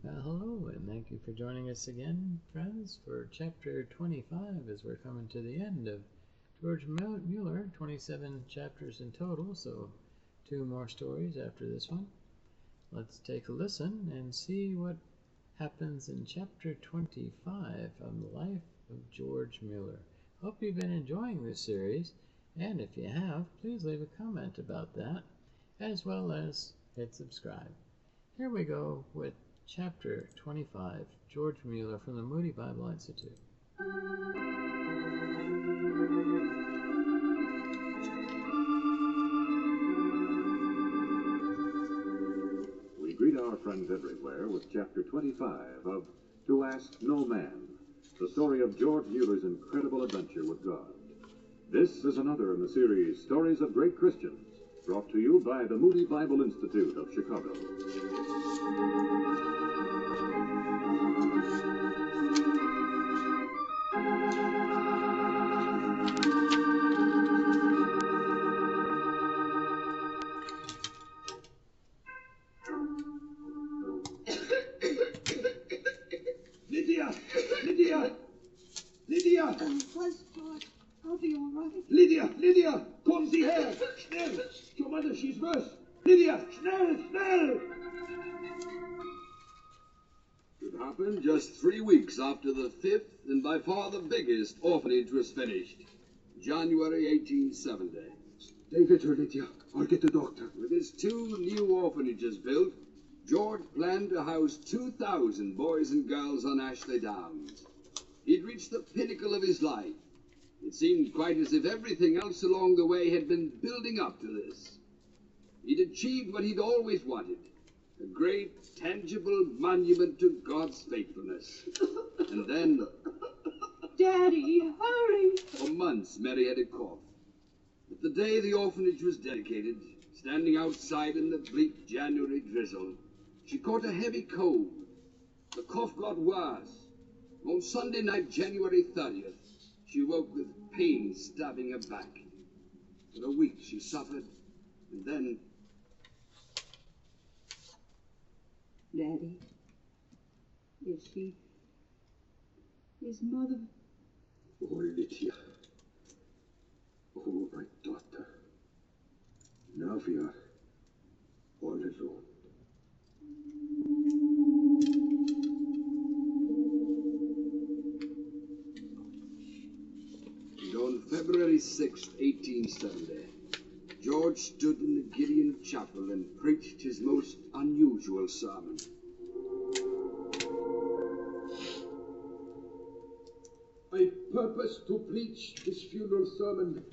Hello, and thank you for joining us again, friends, for Chapter 25 as we're coming to the end of George Mueller, 27 chapters in total, so 2 more stories after this one. Let's take a listen and see what happens in Chapter 25 on the life of George Mueller. Hope you've been enjoying this series, and if you have, please leave a comment about that, as well as hit subscribe. Here we go with Chapter 25, George Mueller from the Moody Bible Institute. We greet our friends everywhere with Chapter 25 of To Ask No Man, the story of George Mueller's incredible adventure with God. This is another in the series Stories of Great Christians, brought to you by the Moody Bible Institute of Chicago. Lydia! Was George? I'll be all right. Lydia! Kommen Sie her! Schnell! Your mother, she's worse! Lydia! Schnell! It happened just 3 weeks after the 5th and by far the biggest orphanage was finished. January 1870. Stay with her, Lydia. I'll get the doctor. With his 2 new orphanages built, George planned to house 2,000 boys and girls on Ashley Downs. He'd reached the pinnacle of his life. It seemed quite as if everything else along the way had been building up to this. He'd achieved what he'd always wanted, a great, tangible monument to God's faithfulness. And then, Daddy, hurry! for months, Mary had a cough. But the day the orphanage was dedicated, standing outside in the bleak January drizzle, she caught a heavy cold. The cough got worse. On Sunday night, January 30th, she woke with pain stabbing her back. For a week she suffered, and then... Daddy, is Mother... Oh, Lydia. Oh, my daughter. Now we are all alone. And on February 6th, 1870, George stood in the Gideon Chapel and preached his most unusual sermon. I purpose to preach this funeral sermon,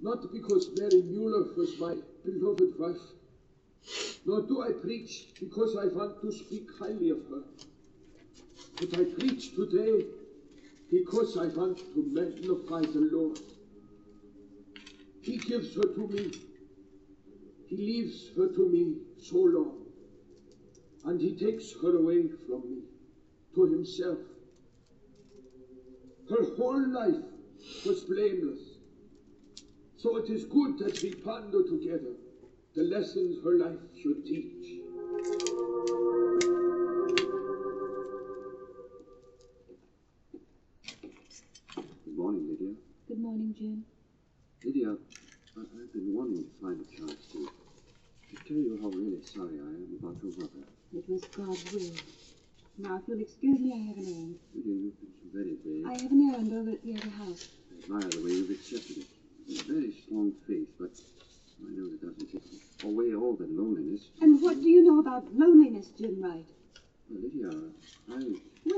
not because Mary Mueller was my beloved wife, nor do I preach because I want to speak highly of her, but I preach today because I want to magnify the Lord. He gives her to me. He leaves her to me so long, and he takes her away from me to himself. Her whole life was blameless, so it is good that we ponder together the lessons her life should teach. Good morning, Lydia. Good morning, Jim. Lydia, I've been wanting to find a chance to tell you how really sorry I am about your mother. It was God's will. Now, if you'll excuse me, I have an errand. Lydia, you've been so very brave. I have an errand over at the other house. I admire the way you've accepted it. It's a very strong faith, but I know it doesn't take away all the loneliness. And what do you know about loneliness, Jim Wright? Well, Lydia, When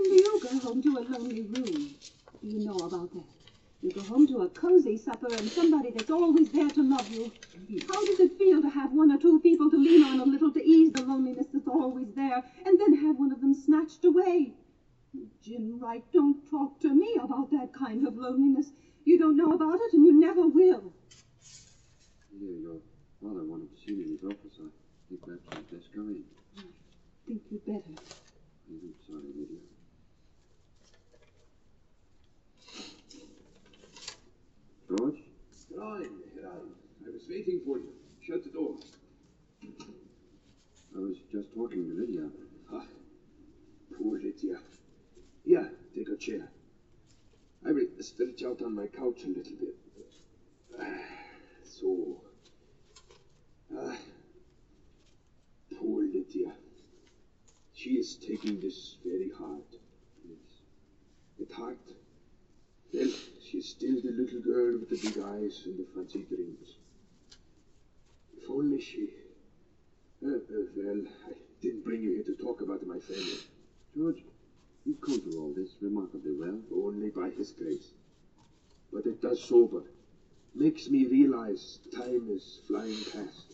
do you go home to a lonely room? Do you know about that? You go home to a cozy supper and somebody that's always there to love you. How does it feel to have 1 or 2 people to lean on a little to ease the loneliness that's always there, and then have one of them snatched away? Jim Wright, don't talk to me about that kind of loneliness. You don't know about it, and you never will. Lydia, your father wanted to see me in his office. I think perhaps I'd best go in. I think you'd better. I'm sorry, Lydia. George? Herein. I was waiting for you. Shut the door. I was just talking to Lydia. Ah, chair. I will stretch out on my couch a little bit. So. Poor Lydia. She is taking this very hard. Yes. At heart, well, she's still the little girl with the big eyes and the fancy dreams. If only she... well, I didn't bring you here to talk about my family. George, you've come through all this remarkably well. Only by his grace. But it does sober. Makes me realize time is flying past.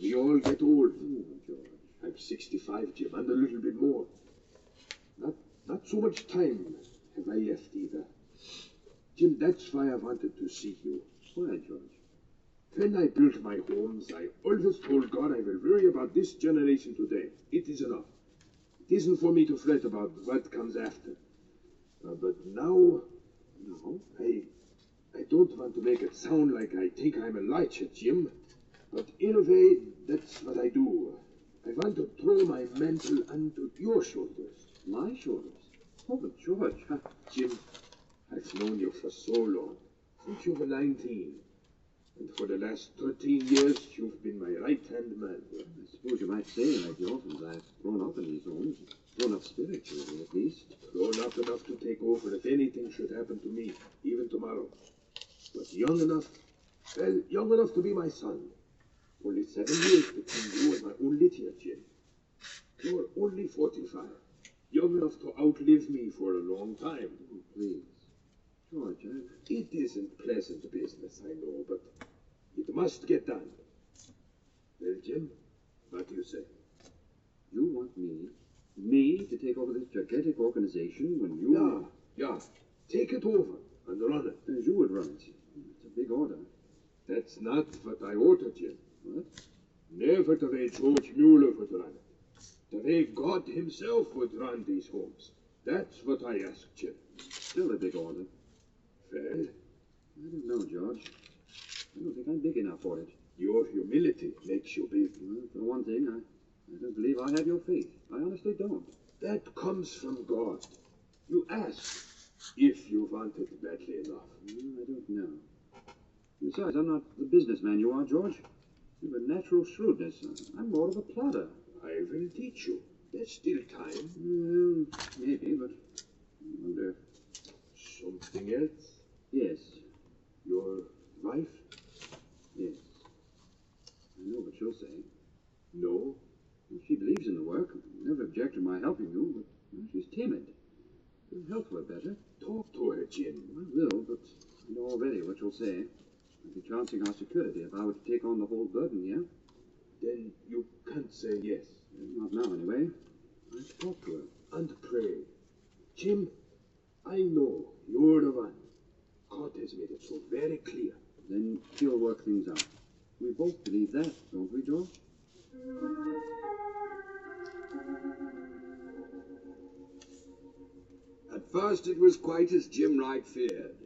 We all get old. Oh, George. I'm 65, Jim, and a little bit more. Not so much time have I left either. Jim, that's why I wanted to see you. Why, George? When I built my homes, I always told God I will worry about this generation today. It is enough. It isn't for me to fret about what comes after. But now, I don't want to make it sound like I think I'm Elijah, Jim. But in a way, that's what I do. I want to throw my mantle onto your shoulders. My shoulders? Oh, but George, Jim, I've known you for so long, since you were 19. And for the last 13 years, you've been my right-hand man. I suppose you might say, like the orphans, I've grown up in these homes. Grown up spiritually, at least. Grown up enough to take over if anything should happen to me, even tomorrow. But young enough to be my son. Only 7 years between you and my own Lydia, Jim. You're only 45. Young enough to outlive me for a long time. Oh, please. George, It isn't pleasant business, I know, but it must get done. Well, Jim, what do you say? You want me to take over this gigantic organization when you... Yeah. Take it over and run it. As you would run it. It's a big order. That's not what I ordered, Jim. What? Never the way George Mueller would run it. The way God himself would run these homes. That's what I asked, Jim. Still a big order. Well, I don't know, George. I don't think I'm big enough for it. Your humility makes you big. Well, for one thing, I don't believe I have your faith. I honestly don't. That comes from God. You ask if you want it badly enough. I don't know. Besides, I'm not the businessman you are, George. You have a natural shrewdness. I'm more of a plodder. I will teach you. There's still time. Well, maybe, but I wonder. Something else? Yes. Your wife? Yes. I know what she'll say. No. Well, she believes in the work. Never object to my helping you, but well, she's timid. Your health were better. Talk to her, Jim. I will, but I know already what she'll say. I'd be chancing our security if I were to take on the whole burden here. Then you can't say yes. Not now, anyway. I'd talk to her. And pray. Jim, I know you're the one. God has made it so very clear. Then she'll work things out. We both believe that, don't we, George? At first it was quite as Jim Wright feared.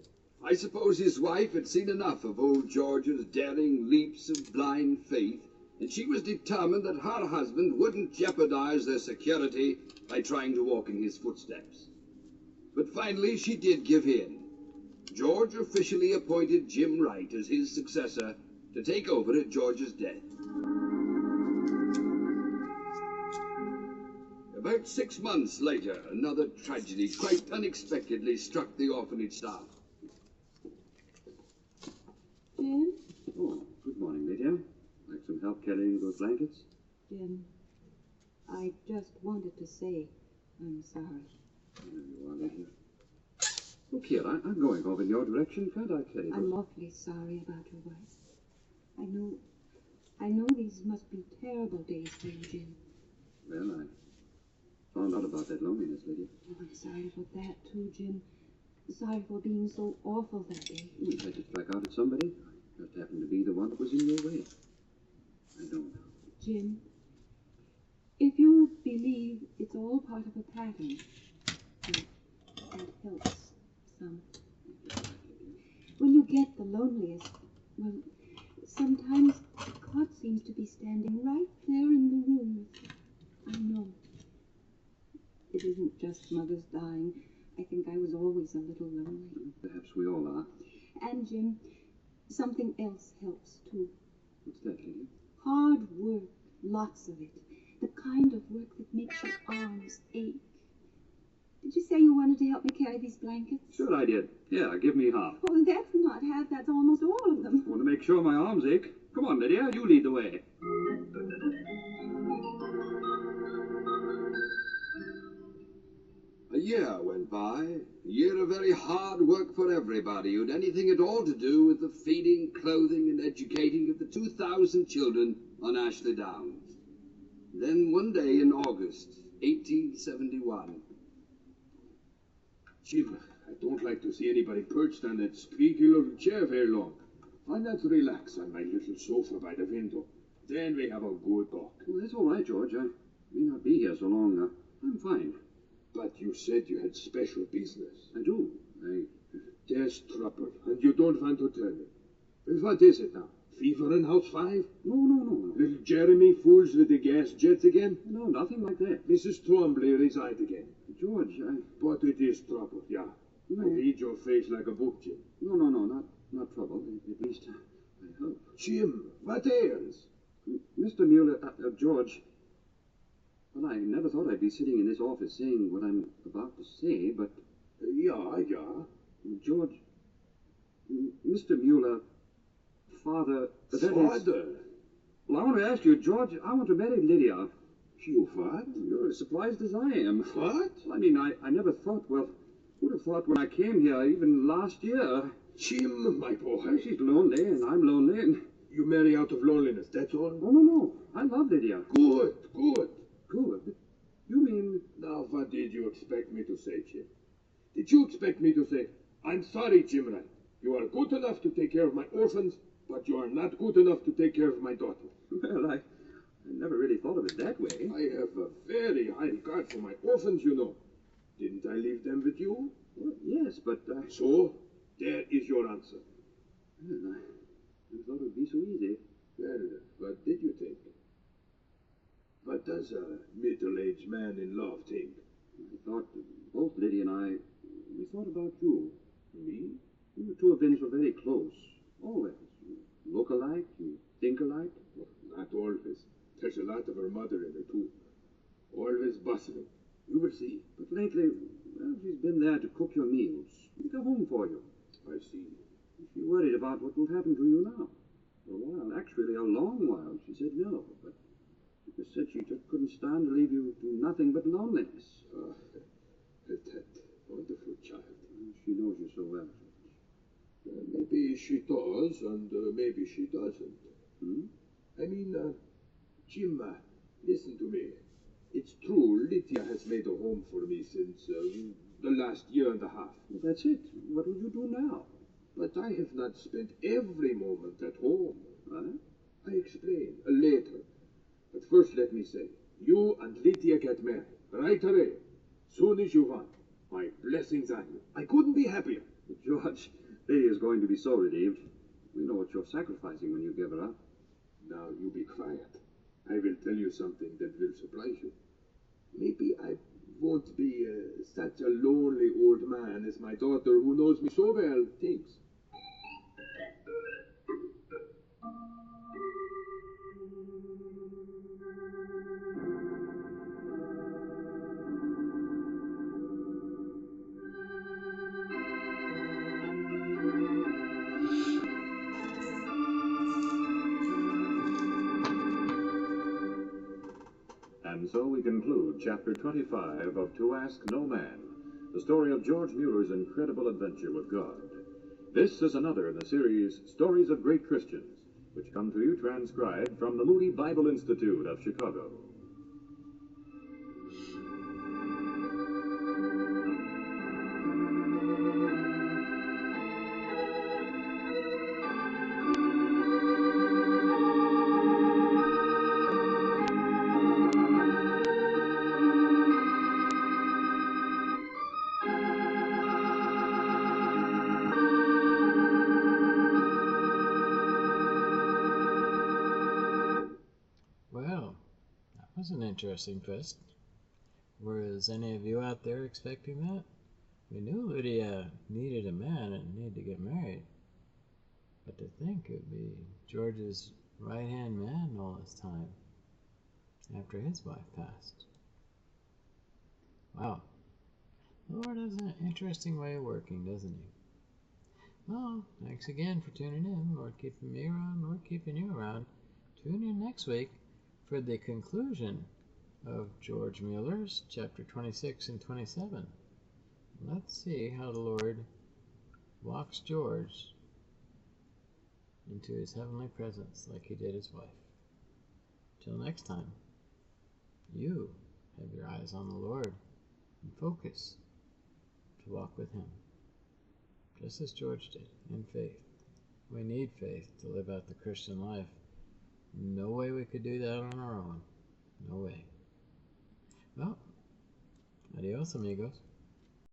I suppose his wife had seen enough of old George's daring leaps of blind faith, and she was determined that her husband wouldn't jeopardize their security by trying to walk in his footsteps. But finally she did give in. George officially appointed Jim Wright as his successor to take over at George's death. About 6 months later, another tragedy quite unexpectedly struck the orphanage staff. Jim? Oh, good morning, Lydia. Like some help carrying those blankets? Jim, I just wanted to say I'm sorry. There you are, Lydia. Look here, I'm going off in your direction. Can't I carry I'm those? awfully sorry about your wife. I know these must be terrible days for you, Jim. Well, I found out about that loneliness, Lydia. Oh, I'm sorry for that too, Jim. Sorry for being so awful that day. You had to strike out at somebody. I just happened to be the one that was in your way. I don't know. Jim, if you believe it's all part of a pattern, that helps some. When you get the loneliest, well, sometimes God seems to be standing right there in the room with you. I know. It isn't just mothers dying. I think I was always a little lonely. Perhaps we all are. And, Jim, something else helps, too. What's that, Lydia? Hard work, lots of it. The kind of work that makes your arms ache. Did you say you wanted to help me carry these blankets? Sure I did. Yeah, give me half. Oh, that's not half, that's almost all of them. Want to make sure my arms ache? Come on, Lydia, you lead the way. A year went by, a year of very hard work for everybody who'd anything at all to do with the feeding, clothing, and educating of the 2,000 children on Ashley Downs. Then one day in August, 1871... Jim, I don't like to see anybody perched on that squeaky little chair very long. Why not relax on my little sofa by the window? Then we have a good talk. Well, that's all right, George. I may not be here so long. I'm fine. But you said you had special business. I do. There's trouble, and you don't want to tell me. Well, what is it now? Fever in House 5? No. Little Jeremy fools with the gas jets again? No, nothing like that. Mrs. Twombly resigned again. George, But it is trouble, yeah. No. I read your face like a book, Jim. No, not trouble. At least, I hope. Jim, what ails? Mr. Mueller, George, well, I never thought I'd be sitting in this office saying what I'm about to say, but... Yeah. George, Mr. Mueller, Father... Father? Well, I want to ask you, George, I want to marry Lydia. You what? You're as surprised as I am. What? Well, I mean, I never thought, well, would have thought when I came here, even last year. Jim, my boy. Well, she's lonely, and I'm lonely, and... You marry out of loneliness, that's all? Oh, no. I love Lydia. Good. Good? You mean... Now, what did you expect me to say, Jim? Did you expect me to say, I'm sorry, Jim Wright. You are good enough to take care of my orphans, but you are not good enough to take care of my daughter. Well, I never really thought of it that way. I have a very high regard for my orphans, you know. Didn't I leave them with you? Well, yes, but... So, there is your answer. Well, I thought it would be so easy. Well, what did you think? What does a middle-aged man in love think? I thought both Lydia and I, we thought about you. Me? You two have been so very close. Always. You look alike, you think alike. Well, not always. There's a lot of her mother in her, too. Always bustling. You will see. But lately, well, she's been there to cook your meals, make a home for you. I see. She worried about what will happen to you now. For a while, actually a long while, she said no, but she just said she just couldn't stand to leave you to nothing but loneliness. That wonderful child. She knows you so well, George. Maybe she does, and maybe she doesn't. I mean, Jim, listen to me. It's true, Lydia has made a home for me since the last year and a half. Well, that's it. What would you do now? But I have not spent every moment at home. Huh? I explain later. But first let me say, you and Lydia get married, right away, soon as you want. My blessings on you. I couldn't be happier. But George, Lydia's going to be so relieved. We know what you're sacrificing when you give her up. Now you be quiet. I will tell you something that will surprise you. Maybe I won't be such a lonely old man as my daughter, who knows me so well, thinks. And so we conclude Chapter 25 of To Ask No Man, the story of George Mueller's incredible adventure with God. This is another in the series Stories of Great Christians, which come to you transcribed from the Moody Bible Institute of Chicago. Well, that was an interesting twist. Was any of you out there expecting that? We knew Lydia needed a man and needed to get married. But to think it would be George's right-hand man all this time, after his wife passed. Wow. The Lord has an interesting way of working, doesn't he? Well, thanks again for tuning in. Lord keeping me around, Lord keeping you around. Tune in next week for the conclusion of George Mueller's chapter 26 and 27. Let's see how the Lord walks George into his heavenly presence like he did his wife. Till next time, you have your eyes on the Lord and focus to walk with him, just as George did, in faith. We need faith to live out the Christian life. No way we could do that on our own. No way. Well, adios, amigos.